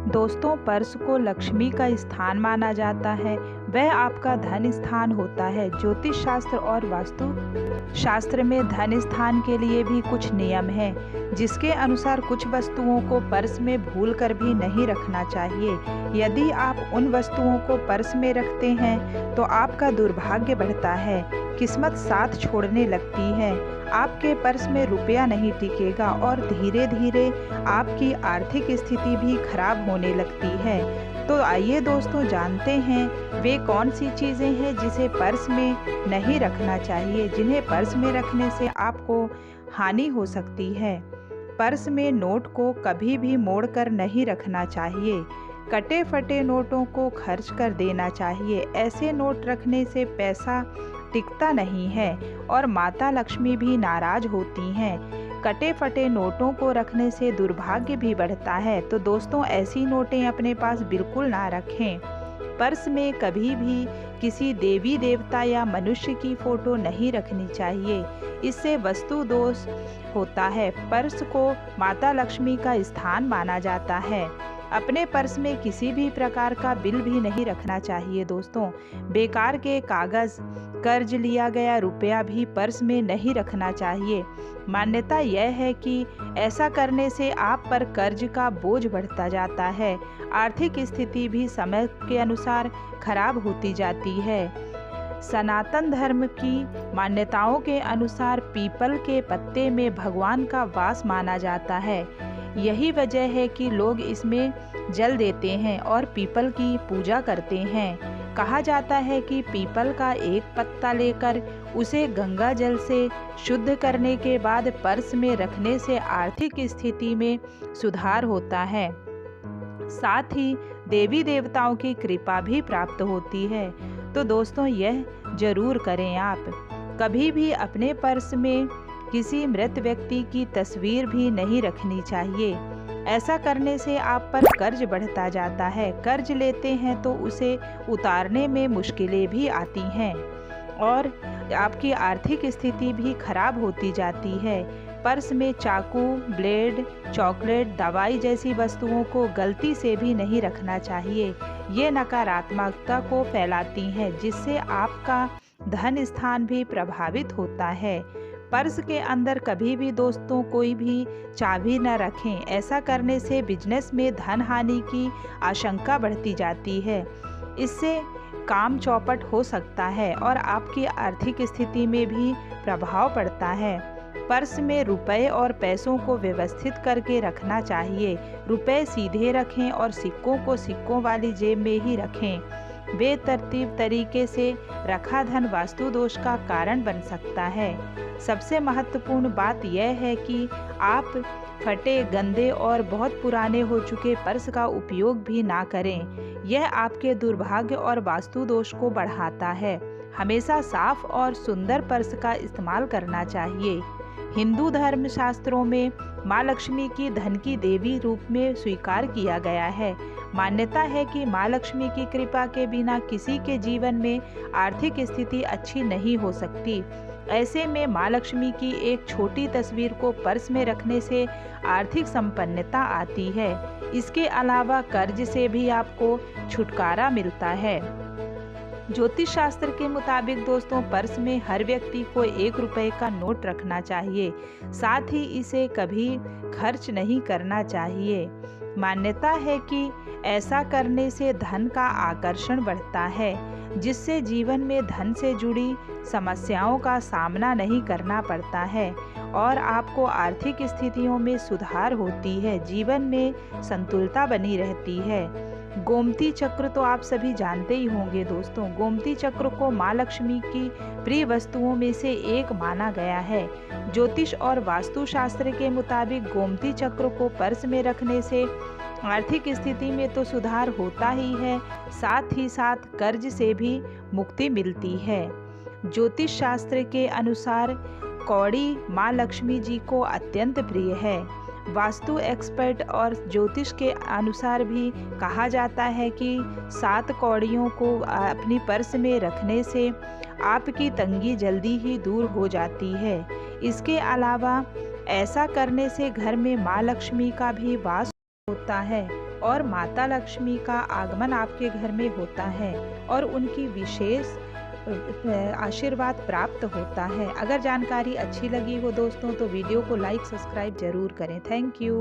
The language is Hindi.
दोस्तों, पर्स को लक्ष्मी का स्थान माना जाता है। वह आपका धन स्थान होता है। ज्योतिष शास्त्र और वास्तु शास्त्र में धन स्थान के लिए भी कुछ नियम हैं, जिसके अनुसार कुछ वस्तुओं को पर्स में भूल कर भी नहीं रखना चाहिए। यदि आप उन वस्तुओं को पर्स में रखते हैं तो आपका दुर्भाग्य बढ़ता है, किस्मत साथ छोड़ने लगती है, आपके पर्स में रुपया नहीं टिकेगा और धीरे धीरे आपकी आर्थिक स्थिति भी खराब होने लगती है। तो आइए दोस्तों, जानते हैं वे कौन सी चीज़ें हैं जिसे पर्स में नहीं रखना चाहिए, जिन्हें पर्स में रखने से आपको हानि हो सकती है। पर्स में नोट को कभी भी मोड़कर नहीं रखना चाहिए। कटे फटे नोटों को खर्च कर देना चाहिए। ऐसे नोट रखने से पैसा टिकता नहीं है और माता लक्ष्मी भी नाराज होती हैं। कटे फटे नोटों को रखने से दुर्भाग्य भी बढ़ता है। तो दोस्तों, ऐसी नोटें अपने पास बिल्कुल ना रखें। पर्स में कभी भी किसी देवी देवता या मनुष्य की फोटो नहीं रखनी चाहिए, इससे वस्तु दोष होता है। पर्स को माता लक्ष्मी का स्थान माना जाता है। अपने पर्स में किसी भी प्रकार का बिल भी नहीं रखना चाहिए। दोस्तों, बेकार के कागज़, कर्ज लिया गया रुपया भी पर्स में नहीं रखना चाहिए। मान्यता यह है कि ऐसा करने से आप पर कर्ज का बोझ बढ़ता जाता है, आर्थिक स्थिति भी समय के अनुसार खराब होती जाती है। सनातन धर्म की मान्यताओं के अनुसार पीपल के पत्ते में भगवान का वास माना जाता है। यही वजह है कि लोग इसमें जल देते हैं और पीपल की पूजा करते हैं। कहा जाता है कि पीपल का एक पत्ता लेकर उसे गंगा जल से शुद्ध करने के बाद पर्स में रखने से आर्थिक स्थिति में सुधार होता है। साथ ही देवी देवताओं की कृपा भी प्राप्त होती है। तो दोस्तों, यह जरूर करें आप। कभी भी अपने पर्स में किसी मृत व्यक्ति की तस्वीर भी नहीं रखनी चाहिए। ऐसा करने से आप पर कर्ज बढ़ता जाता है। कर्ज लेते हैं तो उसे उतारने में मुश्किलें भी आती हैं और आपकी आर्थिक स्थिति भी खराब होती जाती है। पर्स में चाकू, ब्लेड, चॉकलेट, दवाई जैसी वस्तुओं को गलती से भी नहीं रखना चाहिए। ये नकारात्मकता को फैलाती हैं, जिससे आपका धन स्थान भी प्रभावित होता है। पर्स के अंदर कभी भी दोस्तों कोई भी चाबी न रखें। ऐसा करने से बिजनेस में धन हानि की आशंका बढ़ती जाती है। इससे काम चौपट हो सकता है और आपकी आर्थिक स्थिति में भी प्रभाव पड़ता है। पर्स में रुपए और पैसों को व्यवस्थित करके रखना चाहिए। रुपए सीधे रखें और सिक्कों को सिक्कों वाली जेब में ही रखें। बेतरतीब तरीके से रखा धन वास्तु दोष का कारण बन सकता है। सबसे महत्वपूर्ण बात यह है कि आप फटे, गंदे और बहुत पुराने हो चुके पर्स का उपयोग भी ना करें। यह आपके दुर्भाग्य और वास्तु दोष को बढ़ाता है। हमेशा साफ और सुंदर पर्स का इस्तेमाल करना चाहिए। हिंदू धर्म शास्त्रों में माँ लक्ष्मी की धन की देवी रूप में स्वीकार किया गया है। मान्यता है कि माँ लक्ष्मी की कृपा के बिना किसी के जीवन में आर्थिक स्थिति अच्छी नहीं हो सकती। ऐसे में माँ लक्ष्मी की एक छोटी तस्वीर को पर्स में रखने से आर्थिक संपन्नता आती है। इसके अलावा कर्ज से भी आपको छुटकारा मिलता है। ज्योतिष शास्त्र के मुताबिक दोस्तों, पर्स में हर व्यक्ति को 1 रुपए का नोट रखना चाहिए। साथ ही इसे कभी खर्च नहीं करना चाहिए। मान्यता है कि ऐसा करने से धन का आकर्षण बढ़ता है, जिससे जीवन में धन से जुड़ी समस्याओं का सामना नहीं करना पड़ता है और आपको आर्थिक स्थितियों में सुधार होती है। जीवन में संतुलता बनी रहती है। गोमती चक्र तो आप सभी जानते ही होंगे दोस्तों। गोमती चक्र को माँ लक्ष्मी की प्रिय वस्तुओं में से एक माना गया है। ज्योतिष और वास्तुशास्त्र के मुताबिक गोमती चक्र को पर्स में रखने से आर्थिक स्थिति में तो सुधार होता ही है, साथ ही साथ कर्ज से भी मुक्ति मिलती है। ज्योतिष शास्त्र के अनुसार कौड़ी माँ लक्ष्मी जी को अत्यंत प्रिय है। वास्तु एक्सपर्ट और ज्योतिष के अनुसार भी कहा जाता है कि 7 कौड़ियों को अपनी पर्स में रखने से आपकी तंगी जल्दी ही दूर हो जाती है। इसके अलावा ऐसा करने से घर में माँ लक्ष्मी का भी वास होता है। और माता लक्ष्मी का आगमन आपके घर में होता है और उनकी विशेष आशीर्वाद प्राप्त होता है। अगर जानकारी अच्छी लगी हो दोस्तों तो वीडियो को लाइक सब्सक्राइब जरूर करें। Thank you.